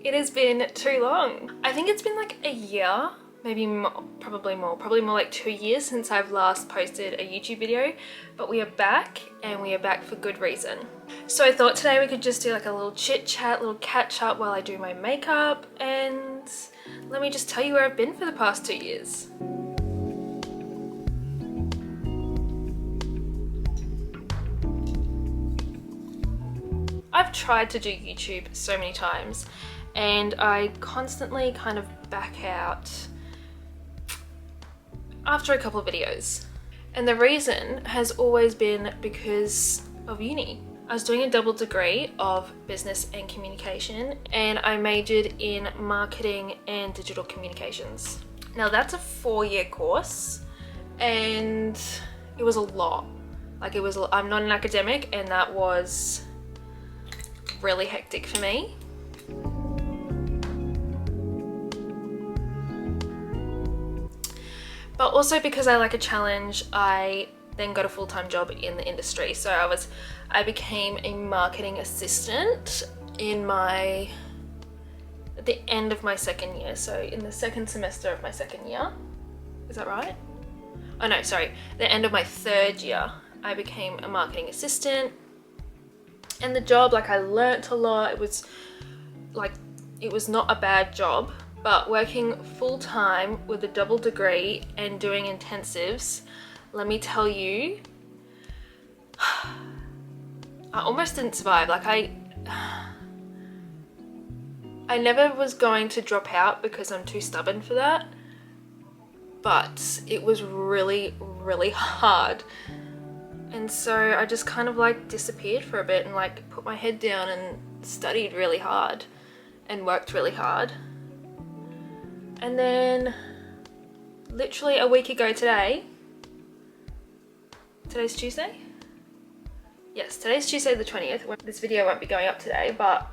It has been too long. I think it's been like a year, maybe more, probably more like 2 years since I've last posted a YouTube video, but we are back and we are back for good reason. So I thought today we could just do like a little chit chat, little catch up while I do my makeup, and let me just tell you where I've been for the past 2 years. I've tried to do YouTube so many times and I constantly kind of back out after a couple of videos. And the reason has always been because of uni. I was doing a double degree of business and communication and I majored in marketing and digital communications. Now that's a 4-year course and it was a lot. Like I'm not an academic and that was really hectic for me. But also because I like a challenge, I then got a full-time job in the industry. So I became a marketing assistant at the end of my second year. So in the second semester of my second year, is that right? Oh no, sorry. The end of my third year, I became a marketing assistant. And the job, like I learnt a lot. It was not a bad job, but working full-time with a double degree and doing intensives, let me tell you, I almost didn't survive. Like I never was going to drop out because I'm too stubborn for that, but it was really, really hard. And so I just kind of like disappeared for a bit and like put my head down and studied really hard and worked really hard. And then literally a week ago today, today's Tuesday? Yes, today's Tuesday the 20th. This video won't be going up today, but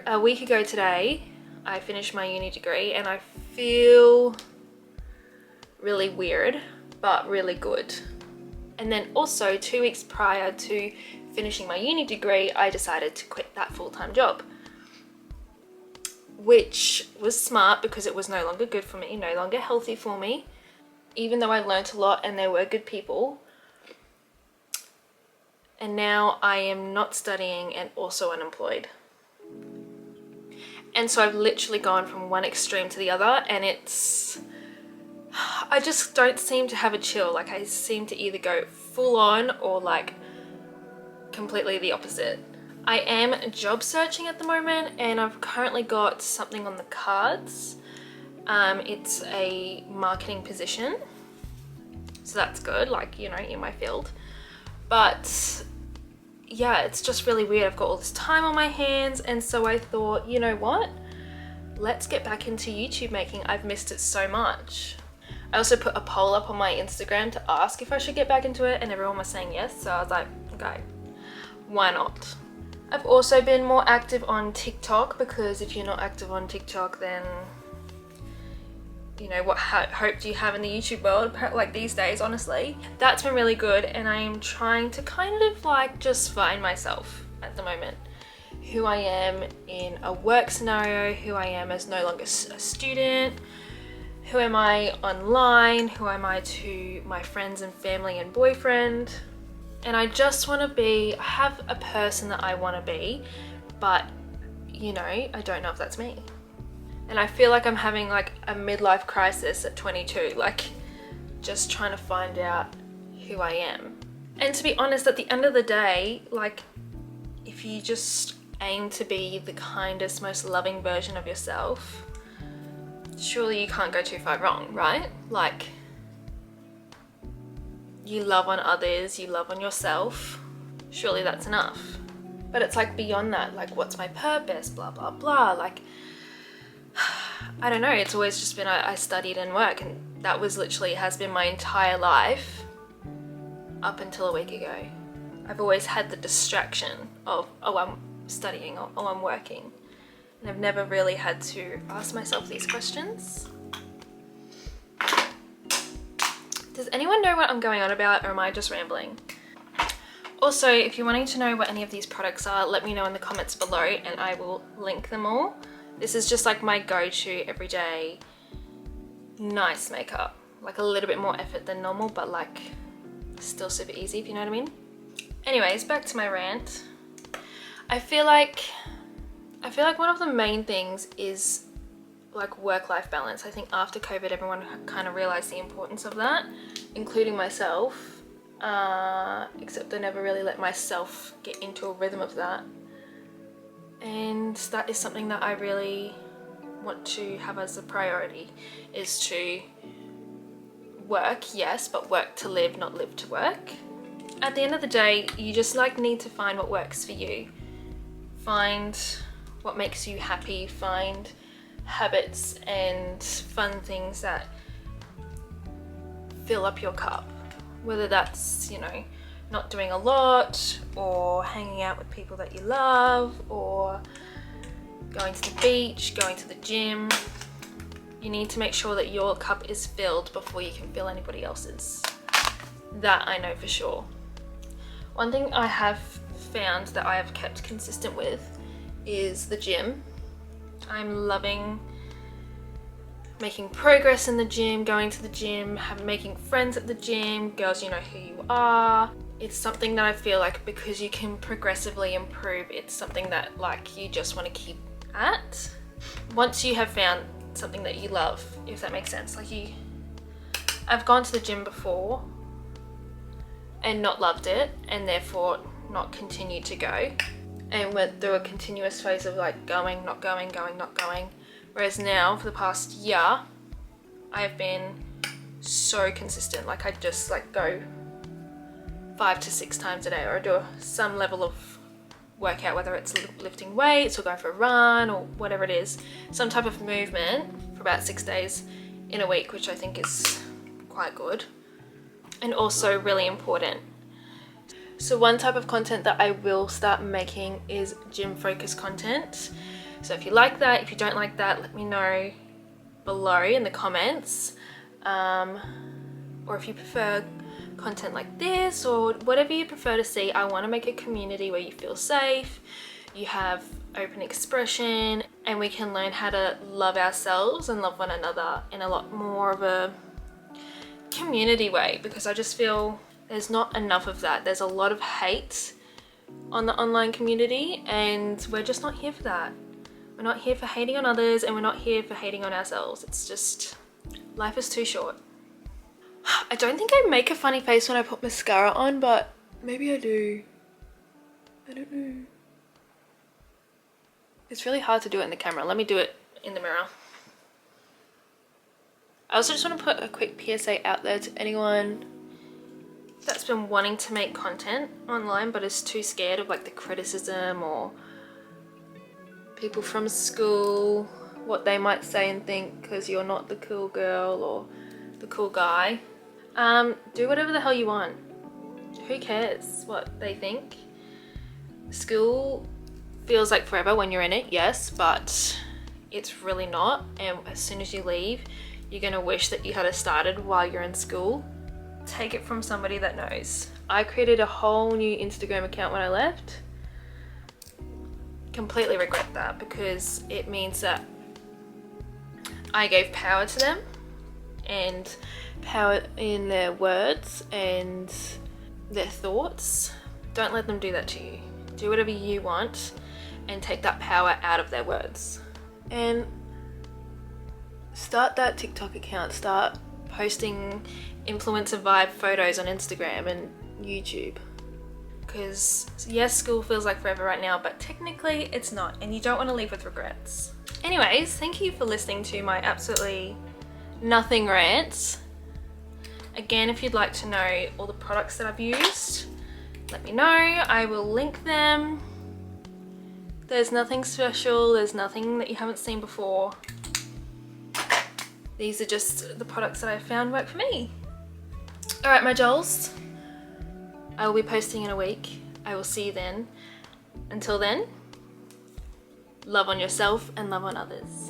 a week ago today, I finished my uni degree and I feel really weird, but really good. And then also 2 weeks prior to finishing my uni degree, I decided to quit that full-time job, which was smart because it was no longer good for me, no longer healthy for me, even though I learnt a lot and there were good people. And now I am not studying and also unemployed. And so I've literally gone from one extreme to the other, and I just don't seem to have a chill. Like I seem to either go full on or like completely the opposite. I am job searching at the moment and I've currently got something on the cards. It's a marketing position, so that's good, like, you know, in my field. But yeah, it's just really weird. I've got all this time on my hands, and so I thought, you know what? Let's get back into YouTube making. I've missed it so much. I also put a poll up on my Instagram to ask if I should get back into it, and everyone was saying yes, so I was like, okay, why not? I've also been more active on TikTok, because if you're not active on TikTok, then, you know, what hope do you have in the YouTube world, like these days, honestly. That's been really good, and I am trying to kind of like just find myself at the moment. Who I am in a work scenario, who I am as no longer a student, who am I online, who am I to my friends and family and boyfriend. And I just want to have a person that I want to be, but you know, I don't know if that's me. And I feel like I'm having like a midlife crisis at 22, like just trying to find out who I am. And to be honest, at the end of the day, like if you just aim to be the kindest, most loving version of yourself, surely you can't go too far wrong, right? Like, you love on others, you love on yourself, surely that's enough. But it's like beyond that, like what's my purpose, blah, blah, blah. Like, I don't know, it's always just been I studied and work, and that has been my entire life up until a week ago. I've always had the distraction of, oh, I'm studying, or oh, I'm working. And I've never really had to ask myself these questions. Does anyone know what I'm going on about, or am I just rambling? Also, if you're wanting to know what any of these products are, let me know in the comments below and I will link them all. This is just like my go-to everyday nice makeup. Like a little bit more effort than normal, but like still super easy, if you know what I mean. Anyways, back to my rant. I feel like one of the main things is like work-life balance. I think after COVID, everyone kind of realized the importance of that, including myself. Except I never really let myself get into a rhythm of that. And that is something that I really want to have as a priority, is to work, yes, but work to live, not live to work. At the end of the day, you just like need to find what works for you. Find what makes you happy, find habits and fun things that fill up your cup. Whether that's, you know, not doing a lot, or hanging out with people that you love, or going to the beach, going to the gym. You need to make sure that your cup is filled before you can fill anybody else's. That I know for sure. One thing I have found that I have kept consistent with is the gym. I'm loving making progress in the gym, going to the gym, making friends at the gym, girls you know who you are. It's something that I feel like because you can progressively improve, it's something that like you just want to keep at. Once you have found something that you love, if that makes sense. Like I've gone to the gym before and not loved it, and therefore not continued to go, and went through a continuous phase of like going, not going, going, not going. Whereas now, for the past year, I have been so consistent. Like I just like go 5 to 6 times a day, or I do some level of workout, whether it's lifting weights or going for a run or whatever it is, some type of movement for about 6 days in a week, which I think is quite good and also really important. So one type of content that I will start making is gym focused content. So if you like that, if you don't like that, let me know below in the comments. Or if you prefer content like this, or whatever you prefer to see. I want to make a community where you feel safe, you have open expression, and we can learn how to love ourselves and love one another in a lot more of a community way, because I just feel there's not enough of that. There's a lot of hate on the online community, and we're just not here for that. We're not here for hating on others, and we're not here for hating on ourselves. It's just, life is too short. I don't think I make a funny face when I put mascara on, but maybe I do. I don't know. It's really hard to do it in the camera. Let me do it in the mirror. I also just want to put a quick PSA out there to anyone that's been wanting to make content online but is too scared of like the criticism or people from school, what they might say and think because you're not the cool girl or the cool guy. Do whatever the hell you want. Who cares what they think? School feels like forever when you're in it, yes, but it's really not. And as soon as you leave, you're gonna wish that you had started while you're in school. Take it from somebody that knows. I created a whole new Instagram account when I left. Completely regret that, because it means that I gave power to them, and power in their words and their thoughts. Don't let them do that to you. Do whatever you want and take that power out of their words. And start that TikTok account. Start posting influencer vibe photos on Instagram and YouTube. Because yes, school feels like forever right now, but technically it's not, and you don't want to leave with regrets. Anyways, thank you for listening to my absolutely nothing rants. Again, if you'd like to know all the products that I've used, let me know. I will link them. There's nothing special, there's nothing that you haven't seen before. These are just the products that I found work for me. Alright, my dolls, I will be posting in a week. I will see you then. Until then, love on yourself and love on others.